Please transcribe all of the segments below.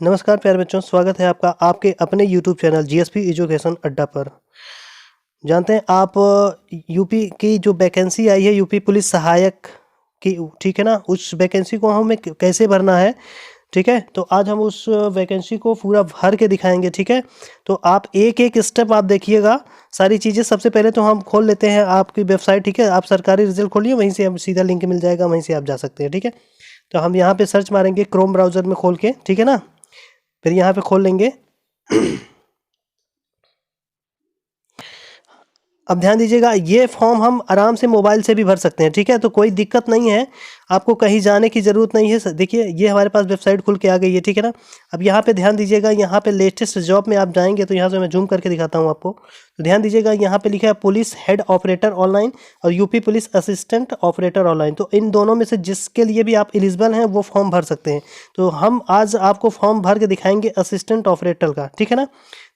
नमस्कार प्यारे बच्चों, स्वागत है आपका आपके अपने यूट्यूब चैनल जीएसपी एजुकेशन अड्डा पर। जानते हैं आप यूपी की जो वैकेंसी आई है यूपी पुलिस सहायक की, ठीक है ना, उस वैकेंसी को हमें कैसे भरना है, ठीक है। तो आज हम उस वैकेंसी को पूरा भर के दिखाएंगे, ठीक है। तो आप एक एक स्टेप आप देखिएगा सारी चीज़ें। सबसे पहले तो हम खोल लेते हैं आपकी वेबसाइट, ठीक है। आप सरकारी रिजल्ट खोलिए, वहीं से हम सीधा लिंक मिल जाएगा, वहीं से आप जा सकते हैं, ठीक है। तो हम यहाँ पे सर्च मारेंगे क्रोम ब्राउज़र में खोल के, ठीक है ना। फिर यहाँ पे खोल लेंगे। अब ध्यान दीजिएगा, ये फॉर्म हम आराम से मोबाइल से भी भर सकते हैं, ठीक है। तो कोई दिक्कत नहीं है, आपको कहीं जाने की ज़रूरत नहीं है। देखिए ये हमारे पास वेबसाइट खुल के आ गई है, ठीक है ना। अब यहाँ पे ध्यान दीजिएगा, यहाँ पे लेटेस्ट जॉब में आप जाएंगे तो यहाँ से मैं जूम करके दिखाता हूँ आपको। तो ध्यान दीजिएगा, यहाँ पे लिखा है पुलिस हेड ऑपरेटर ऑनलाइन और UP police assistant operator online. तो इन दोनों में से जिसके लिए भी आप एलिजिबल हैं वो फॉर्म भर सकते हैं। तो हम आज आपको फॉर्म भर के दिखाएंगे असिस्टेंट ऑपरेटर का, ठीक है ना।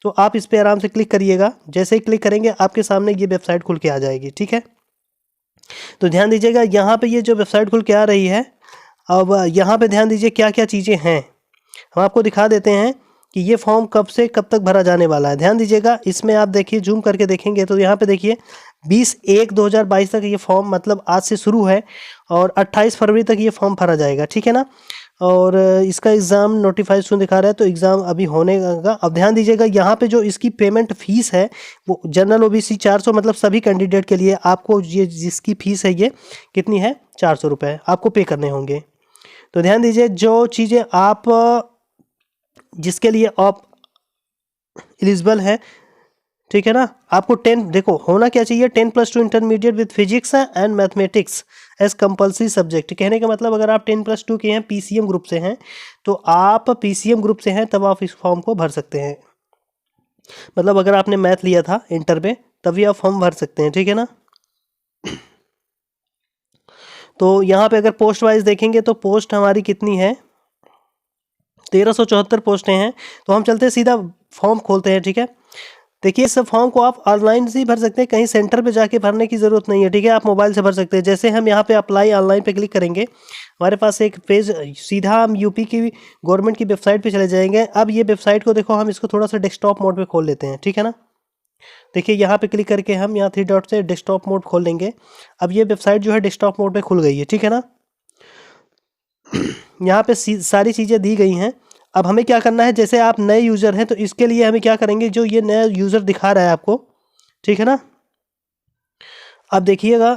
तो आप इस पर आराम से क्लिक करिएगा। जैसे ही क्लिक करेंगे आपके सामने ये वेबसाइट खुल के आ जाएगी, ठीक है। तो ध्यान दीजिएगा, यहाँ पे ये जो वेबसाइट खुल के आ रही है, अब यहाँ पे ध्यान दीजिए क्या क्या चीज़ें हैं। हम आपको दिखा देते हैं कि ये फॉर्म कब से कब तक भरा जाने वाला है। ध्यान दीजिएगा, इसमें आप देखिए, जूम करके देखेंगे तो यहाँ पे देखिए 20/1/2022 तक ये फॉर्म, मतलब आज से शुरू है और 28 फरवरी तक ये फॉर्म भरा जाएगा, ठीक है ना। और इसका एग्ज़ाम नोटिफाइड दिखा रहा है, तो एग्ज़ाम अभी होने का। अब ध्यान दीजिएगा, यहाँ पे जो इसकी पेमेंट फ़ीस है वो जनरल ओबीसी 400, मतलब सभी कैंडिडेट के लिए आपको ये जिसकी फ़ीस है ये कितनी है, 400 रुपये आपको पे करने होंगे। तो ध्यान दीजिए, जो चीज़ें आप जिसके लिए आप एलिजिबल है, ठीक है ना। आपको 10, देखो होना क्या चाहिए, 10+2 intermediate with physics and mathematics as compulsory subject. कहने का मतलब अगर आप 10+2 के हैं, पीसीएम ग्रुप से हैं, तो आप पीसीएम ग्रुप से हैं तब आप इस फॉर्म को भर सकते हैं। मतलब अगर आपने मैथ लिया था इंटर में तभी आप फॉर्म भर सकते हैं, ठीक है ना। तो यहाँ पे अगर पोस्ट वाइज देखेंगे तो पोस्ट हमारी कितनी है, 1374 पोस्टें हैं। तो हम चलते सीधा फॉर्म खोलते हैं, ठीक है। देखिए इस फॉर्म को आप ऑनलाइन से ही भर सकते हैं, कहीं सेंटर पे जाके भरने की ज़रूरत नहीं है, ठीक है। आप मोबाइल से भर सकते हैं। जैसे हम यहाँ पे अप्लाई ऑनलाइन पे क्लिक करेंगे, हमारे पास एक पेज, सीधा हम यूपी की गवर्नमेंट की वेबसाइट पे चले जाएंगे। अब ये वेबसाइट को देखो, हम इसको थोड़ा सा डेस्कटॉप मोड पे खोल लेते हैं, ठीक है ना। देखिए यहाँ पे क्लिक करके हम यहाँ 3 डॉट से डेस्कटॉप मोड खोल लेंगे। अब ये वेबसाइट जो है डेस्कटॉप मोड पे खुल गई है, ठीक है ना। यहाँ पे सारी चीज़ें दी गई हैं। अब हमें क्या करना है, जैसे आप नए यूज़र हैं तो इसके लिए हमें क्या करेंगे, जो ये नया यूज़र दिखा रहा है आपको, ठीक है ना। अब देखिएगा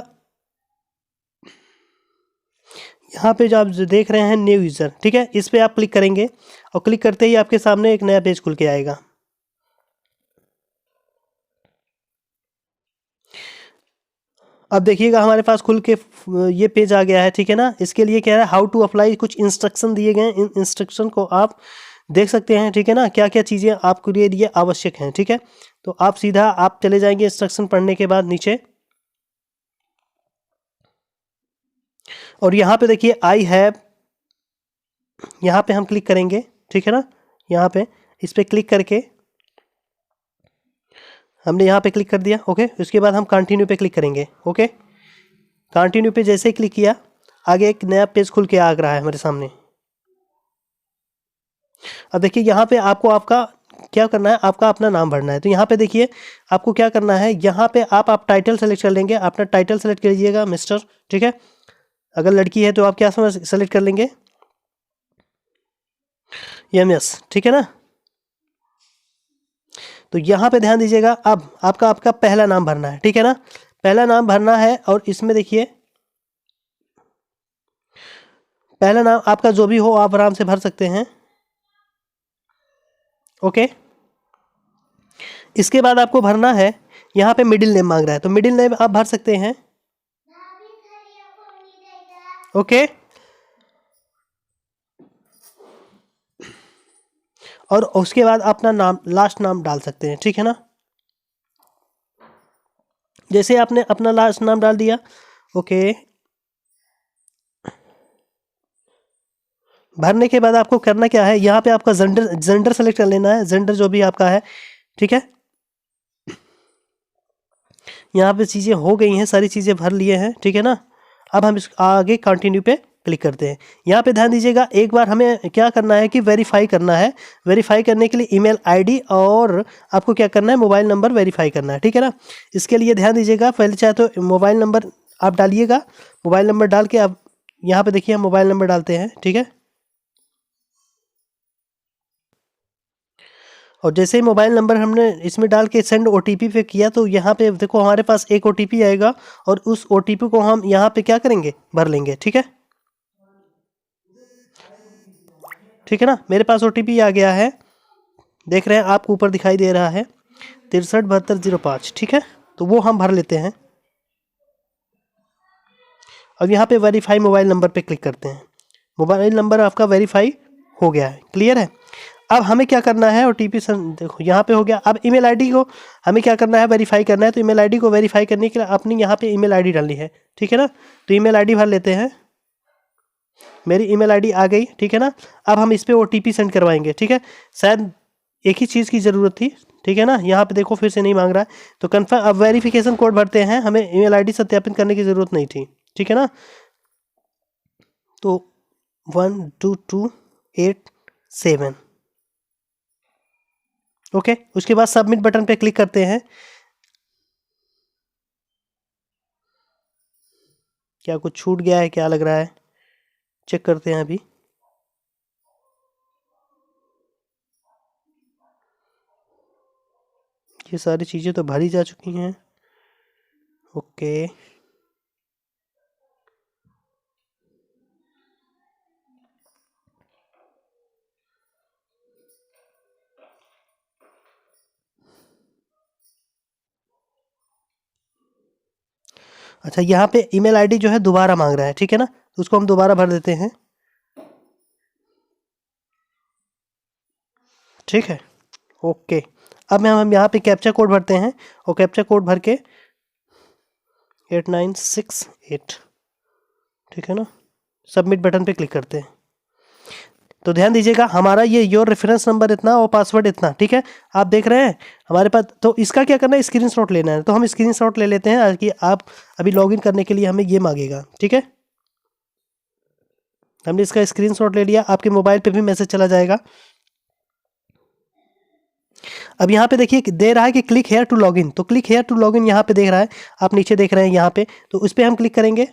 यहाँ पे जो आप देख रहे हैं न्यू यूज़र, ठीक है, इस पर आप क्लिक करेंगे और क्लिक करते ही आपके सामने एक नया पेज खुल के आएगा। अब देखिएगा हमारे पास खुल के ये पेज आ गया है, ठीक है ना। इसके लिए क्या है, हाउ टू अप्लाई, कुछ इंस्ट्रक्शन दिए गए हैं। इन इंस्ट्रक्शन को आप देख सकते हैं, ठीक है ना, क्या क्या चीज़ें आपके लिए आवश्यक हैं, ठीक है। तो आप सीधा आप चले जाएंगे इंस्ट्रक्शन पढ़ने के बाद नीचे, और यहाँ पे देखिए आई हैव, यहाँ पे हम क्लिक करेंगे, ठीक है ना। यहाँ पे इस पर क्लिक करके हमने यहाँ पे क्लिक कर दिया, ओके। उसके बाद हम कंटिन्यू पे क्लिक करेंगे, ओके। कंटिन्यू पे जैसे ही क्लिक किया, आगे एक नया पेज खुल के आ रहा है हमारे सामने। अब देखिए यहाँ पे आपको आपका क्या करना है, आपका अपना नाम भरना है। तो यहाँ पे देखिए आपको क्या करना है, यहाँ पे आप टाइटल सेलेक्ट कर लेंगे, अपना टाइटल सेलेक्ट कर लीजिएगा मिस्टर, ठीक है। अगर लड़की है तो आप क्या सेलेक्ट कर लेंगे, MS, ठीक है ना। तो यहाँ पे ध्यान दीजिएगा, अब आपका पहला नाम भरना है, ठीक है ना। पहला नाम भरना है और इसमें देखिए पहला नाम आपका जो भी हो आप आराम से भर सकते हैं, ओके। इसके बाद आपको भरना है, यहाँ पे मिडिल नेम मांग रहा है, तो मिडिल नेम आप भर सकते हैं, ओके। और उसके बाद अपना नाम, लास्ट नाम डाल सकते हैं, ठीक है ना। जैसे आपने अपना लास्ट नाम डाल दिया, ओके। भरने के बाद आपको करना क्या है, यहाँ पे आपका जेंडर सेलेक्ट कर लेना है, जेंडर जो भी आपका है, ठीक है। यहाँ पे चीज़ें हो गई हैं, सारी चीज़ें भर लिए हैं, ठीक है ना। अब हम इस आगे कंटिन्यू पे क्लिक करते हैं। यहाँ पे ध्यान दीजिएगा, एक बार हमें क्या करना है कि वेरीफाई करना है। वेरीफाई करने के लिए ईमेल आईडी और आपको क्या करना है, मोबाइल नंबर वेरीफाई करना है, ठीक है ना। इसके लिए ध्यान दीजिएगा, पहले चाहे तो मोबाइल नंबर आप डालिएगा। मोबाइल नंबर डाल के आप यहाँ पे देखिए हम मोबाइल नंबर डालते हैं, ठीक है। और जैसे ही मोबाइल नंबर हमने इसमें डाल के सेंड ओटीपी पे किया तो यहाँ पे देखो हमारे पास एक ओटीपी आएगा और उस ओटीपी को हम यहाँ पे क्या करेंगे, भर लेंगे, ठीक है। ठीक है ना, मेरे पास ओटीपी आ गया है, देख रहे हैं आपको ऊपर दिखाई दे रहा है 637205, ठीक है। तो वो हम भर लेते हैं। अब यहाँ पे वेरीफाई मोबाइल नंबर पे क्लिक करते हैं। मोबाइल नंबर आपका वेरीफाई हो गया है, क्लियर है। अब हमें क्या करना है, ओटीपी देखो यहाँ पे हो गया। अब ईमेल आईडी को हमें क्या करना है, वेरीफाई करना है। तो ईमेल आईडी को वेरीफाई करने के लिए अपनी यहाँ पे ईमेल आईडी डालनी है, ठीक है ना। तो ईमेल आईडी भर लेते हैं। मेरी ईमेल आईडी आ गई, ठीक है ना। अब हम इस पर ओटीपी सेंड करवाएंगे, ठीक है। शायद एक ही चीज़ की ज़रूरत थी, ठीक है ना। यहाँ पे देखो फिर से नहीं मांग रहा है, तो कन्फर्म। अब वेरिफिकेशन कोड भरते हैं, हमें ईमेल आईडी सत्यापित करने की ज़रूरत नहीं थी, ठीक है ना। तो 12287, ओके। उसके बाद सबमिट बटन पे क्लिक करते हैं। क्या कुछ छूट गया है, क्या लग रहा है, चेक करते हैं अभी। ये सारी चीज़ें तो भरी जा चुकी हैं, ओके। अच्छा, यहाँ पे ईमेल आईडी जो है दोबारा मांग रहा है, ठीक है ना। तो उसको हम दोबारा भर देते हैं, ठीक है, ओके। अब हम यहाँ पे कैप्चा कोड भरते हैं और कैप्चा कोड भर के 8968, ठीक है ना। सबमिट बटन पे क्लिक करते हैं। तो ध्यान दीजिएगा, हमारा ये योर रेफरेंस नंबर इतना और पासवर्ड इतना, ठीक है। आप देख रहे हैं हमारे पास। तो इसका क्या करना है, स्क्रीनशॉट लेना है। तो हम स्क्रीनशॉट ले लेते हैं कि आप अभी लॉगिन करने के लिए हमें ये मांगेगा, ठीक है। हमने इसका स्क्रीनशॉट ले लिया, आपके मोबाइल पे भी मैसेज चला जाएगा। अब यहाँ पे देखिए दे रहा है कि क्लिक हेयर टू लॉगिन। तो क्लिक हेयर टू लॉगिन यहाँ पे देख रहा है, आप नीचे देख रहे हैं यहाँ पे। तो उस पर हम क्लिक करेंगे।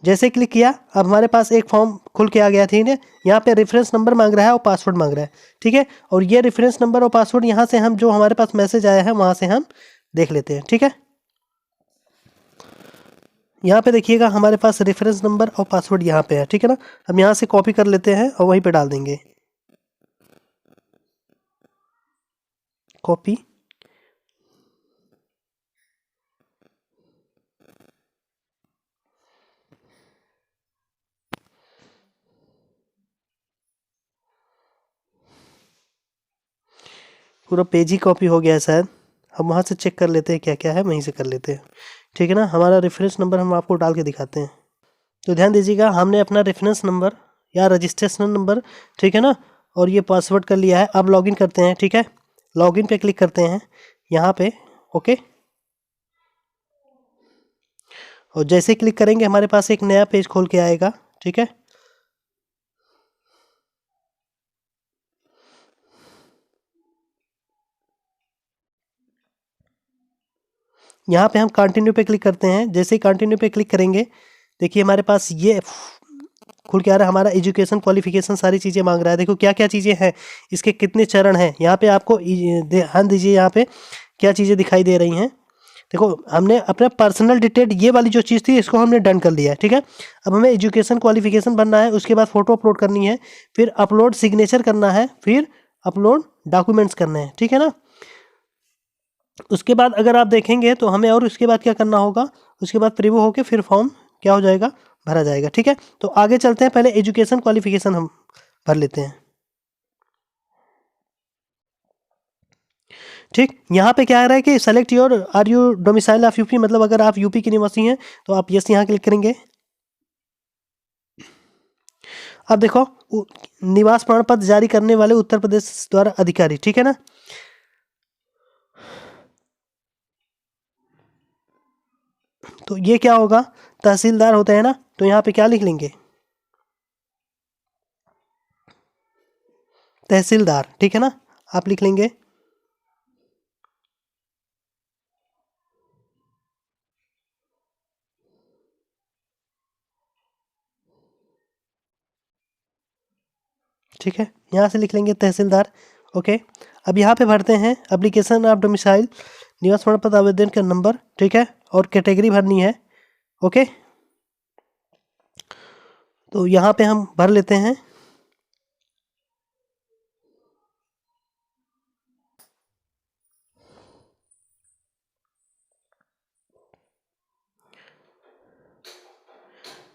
जैसे क्लिक किया, अब हमारे पास एक फॉर्म खुल के आ गया, ठीक है। यहाँ पे रेफरेंस नंबर मांग रहा है और पासवर्ड मांग रहा है, ठीक है। और ये रेफरेंस नंबर और पासवर्ड यहाँ से हम, जो हमारे पास मैसेज आया है वहाँ से हम देख लेते हैं, ठीक है। यहाँ पे देखिएगा हमारे पास रेफरेंस नंबर और पासवर्ड यहाँ पे है, ठीक है ना। हम यहाँ से कॉपी कर लेते हैं और वहीं पे डाल देंगे, कॉपी। पूरा पेज ही कॉपी हो गया है शायद। हम वहाँ से चेक कर लेते हैं क्या क्या है, वहीं से कर लेते हैं, ठीक है ना। हमारा रेफरेंस नंबर हम आपको डाल के दिखाते हैं। तो ध्यान दीजिएगा, हमने अपना रेफरेंस नंबर या रजिस्ट्रेशन नंबर, ठीक है ना, और ये पासवर्ड कर लिया है। अब लॉगिन करते हैं, ठीक है। लॉगिन पे क्लिक करते हैं यहाँ पे, ओके। और जैसे क्लिक करेंगे हमारे पास एक नया पेज खोल के आएगा, ठीक है। यहाँ पे हम कंटिन्यू पे क्लिक करते हैं। जैसे ही कंटिन्यू पे क्लिक करेंगे, देखिए हमारे पास ये खुल के आ रहा है। हमारा एजुकेशन क्वालिफिकेशन सारी चीज़ें मांग रहा है। देखो क्या क्या चीज़ें हैं, इसके कितने चरण हैं। यहाँ पे आपको ध्यान दीजिए, यहाँ पे क्या चीज़ें दिखाई दे रही हैं। देखो हमने अपना पर्सनल डिटेल, ये वाली जो चीज़ थी, इसको हमने डन कर लिया है, ठीक है। अब हमें एजुकेशन क्वालिफिकेशन बनना है, उसके बाद फ़ोटो अपलोड करनी है, फिर अपलोड सिग्नेचर करना है, फिर अपलोड डॉक्यूमेंट्स करने हैं, ठीक है ना। उसके बाद अगर आप देखेंगे तो हमें और उसके बाद क्या करना होगा, उसके बाद प्रीव्यू होके फिर फॉर्म क्या हो जाएगा, भरा जाएगा, ठीक है। तो आगे चलते हैं, पहले एजुकेशन क्वालिफिकेशन हम भर लेते हैं, ठीक। यहाँ पे क्या आ रहा है कि select your are you domicile of UP, मतलब अगर आप यूपी के निवासी हैं तो आप यस यहाँ क्लिक करेंगे। अब देखो निवास प्रमाण पत्र जारी करने वाले उत्तर प्रदेश द्वारा अधिकारी, ठीक है ना। तो ये क्या होगा, तहसीलदार होते हैं ना, तो यहाँ पे क्या लिख लेंगे, तहसीलदार, ठीक है ना, आप लिख लेंगे। ठीक है, यहाँ से लिख लेंगे तहसीलदार। ओके, अब यहाँ पे भरते हैं एप्लीकेशन ऑफ डोमिसाइल, निवास प्रमाण पत्र आवेदन का नंबर, ठीक है, और कैटेगरी भरनी है। ओके, तो यहाँ पे हम भर लेते हैं।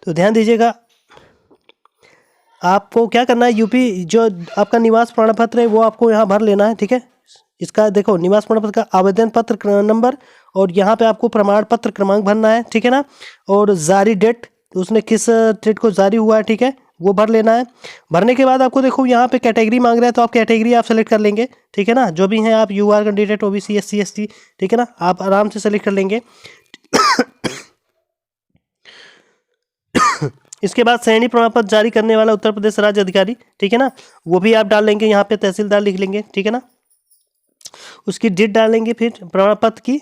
तो ध्यान दीजिएगा, आपको क्या करना है, यूपी जो आपका निवास प्रमाण पत्र है वो आपको यहाँ भर लेना है। ठीक है, इसका देखो निवास प्रमाण पत्र का आवेदन पत्र नंबर, और यहाँ पे आपको प्रमाण पत्र क्रमांक भरना है। ठीक है ना, और जारी डेट, तो उसने किस डेट को जारी हुआ है, ठीक है, वो भर लेना है। भरने के बाद आपको देखो यहाँ पे कैटेगरी मांग रहा है, तो आप कैटेगरी आप सेलेक्ट कर लेंगे। ठीक है ना, जो भी हैं आप, UR candidate, OBC, SC, ST, ठीक है ना, आप आराम से सेलेक्ट कर लेंगे। इसके बाद श्रेणी प्रमाण पत्र जारी करने वाला उत्तर प्रदेश राज्य अधिकारी, ठीक है ना, वो भी आप डाल लेंगे, यहाँ पे तहसीलदार लिख लेंगे। ठीक है ना, उसकी डेट डालेंगे, फिर प्रमाण पत्र की,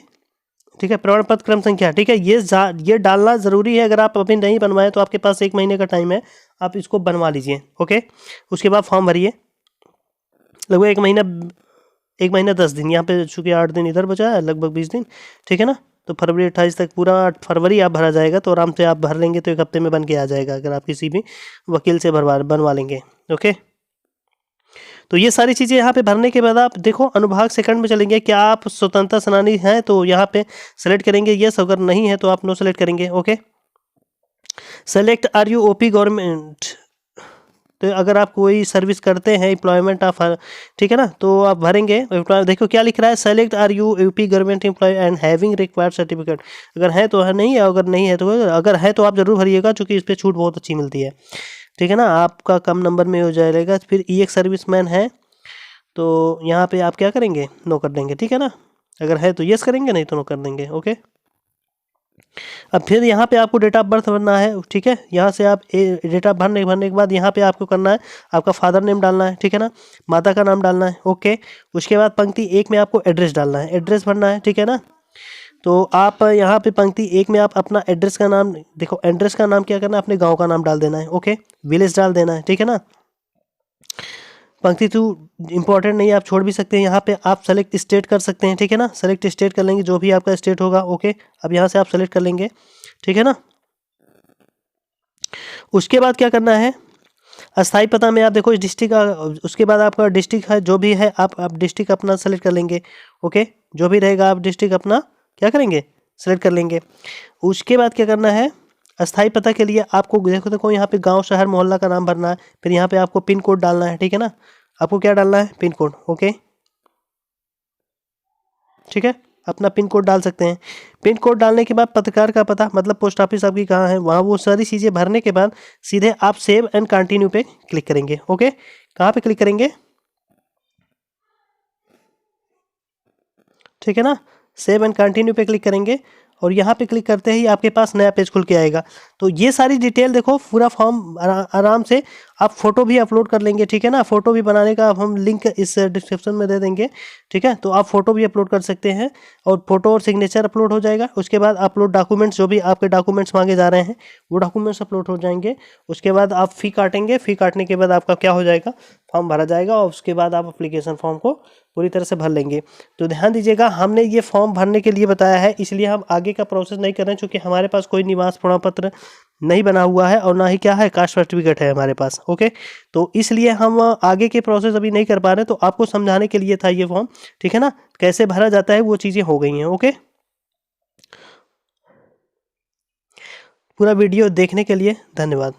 ठीक है, प्रमाण पत्र क्रम संख्या, ठीक है, ये डालना ज़रूरी है। अगर आप अभी नहीं बनवाए तो आपके पास 1 महीने का टाइम है, आप इसको बनवा लीजिए। ओके, उसके बाद फॉर्म भरिए, लगभग 1 महीना 10 दिन, यहाँ पे चूँकि 8 दिन इधर बचा है, लगभग 20 दिन। ठीक है ना, तो फरवरी 28 तक, पूरा फरवरी आप भरा जाएगा, तो आराम से आप भर लेंगे तो 1 हफ्ते में बन के आ जाएगा, अगर आप किसी भी वकील से बनवा लेंगे। ओके, तो ये सारी चीज़ें यहाँ पे भरने के बाद आप देखो अनुभाग सेकंड में चलेंगे, क्या आप स्वतंत्रता सेनानी हैं, तो यहाँ पे सेलेक्ट करेंगे यस, अगर नहीं है तो आप नो सेलेक्ट करेंगे। Okay, select are you OP government, तो अगर आप कोई सर्विस करते हैं, एम्प्लॉयमेंट ऑफ, ठीक है ना, तो आप भरेंगे। देखो क्या लिख रहा है, select are you UP government employ and having required certificate, अगर है तो है, नहीं है अगर नहीं है तो, अगर है तो आप जरूर भरिएगा, क्योंकि इस पर छूट बहुत अच्छी मिलती है। ठीक है ना, आपका कम नंबर में हो जाएगा। फिर एक सर्विसमैन है, तो यहाँ पे आप क्या करेंगे, नो कर देंगे। ठीक है ना, अगर है तो यस करेंगे, नहीं तो नो कर देंगे। ओके, अब फिर यहाँ पे आपको डेट ऑफ बर्थ भरना है। ठीक है, यहाँ से आप डेट ऑफ भरने के बाद यहाँ पे आपको करना है, आपका फादर नेम डालना है। ठीक है ना, माता का नाम डालना है। ओके, उसके बाद पंक्ति 1 में आपको एड्रेस डालना है, एड्रेस भरना है। ठीक है ना, तो आप यहाँ पे पंक्ति 1 में आप अपना एड्रेस का नाम, देखो एड्रेस का नाम क्या करना है, अपने गाँव का नाम डाल देना है। ओके, विलेज डाल देना है। ठीक है ना, पंक्ति 2 इंपॉर्टेंट नहीं है, आप छोड़ भी सकते हैं। यहाँ पे आप सेलेक्ट स्टेट कर सकते हैं। ठीक है ना, सेलेक्ट स्टेट कर लेंगे, जो भी आपका स्टेट होगा। ओके, अब यहाँ से आप सेलेक्ट कर लेंगे। ठीक है ना, उसके बाद क्या करना है, अस्थाई पता में आप देखो इस डिस्ट्रिक्ट, उसके बाद आपका डिस्ट्रिक्ट है जो भी है, आप डिस्ट्रिक्ट अपना सेलेक्ट कर लेंगे। ओके, जो भी रहेगा आप डिस्ट्रिक्ट अपना क्या करेंगे, सेलेक्ट कर लेंगे। उसके बाद क्या करना है, अस्थाई पता के लिए आपको देखो यहाँ पे गांव, शहर, मोहल्ला का नाम भरना है। फिर यहाँ पे आपको पिन कोड डालना है। ठीक है ना, आपको क्या डालना है, पिन कोड। ओके, ठीक है, अपना पिन कोड डाल सकते हैं। पिन कोड डालने के बाद पत्रकार का पता, मतलब पोस्ट ऑफिस आपकी कहाँ है, वहाँ वो सारी चीज़ें भरने के बाद सीधे आप सेव एंड कंटिन्यू पे क्लिक करेंगे। ओके, कहाँ पे क्लिक करेंगे, ठीक है ना, सेव एंड कंटिन्यू पे क्लिक करेंगे, और यहाँ पे क्लिक करते ही आपके पास नया पेज खुल के आएगा। तो ये सारी डिटेल देखो, पूरा फॉर्म आराम से आप फोटो भी अपलोड कर लेंगे। ठीक है ना, फोटो भी बनाने का हम लिंक इस डिस्क्रिप्शन में दे देंगे। ठीक है, तो आप फोटो भी अपलोड कर सकते हैं, और फोटो और सिग्नेचर अपलोड हो जाएगा। उसके बाद अपलोड डॉक्यूमेंट्स, जो भी आपके डॉक्यूमेंट्स मांगे जा रहे हैं वो डॉक्यूमेंट्स अपलोड हो जाएंगे। उसके बाद आप फी काटेंगे, फी काटने के बाद आपका क्या हो जाएगा, फॉर्म भरा जाएगा, और उसके बाद आप अप्लीकेशन फॉर्म को पूरी तरह से भर लेंगे। तो ध्यान दीजिएगा, हमने ये फॉर्म भरने के लिए बताया है, इसलिए हम आगे का प्रोसेस नहीं कर रहे हैं, क्योंकि हमारे पास कोई निवास प्रमाण पत्र नहीं बना हुआ है, और ना ही क्या है, कास्ट सर्टिफिकेट है हमारे पास। ओके, तो इसलिए हम आगे के प्रोसेस अभी नहीं कर पा रहे, तो आपको समझाने के लिए था ये फॉर्म। ठीक है ना, कैसे भरा जाता है वो चीज़ें हो गई हैं। ओके, पूरा वीडियो देखने के लिए धन्यवाद।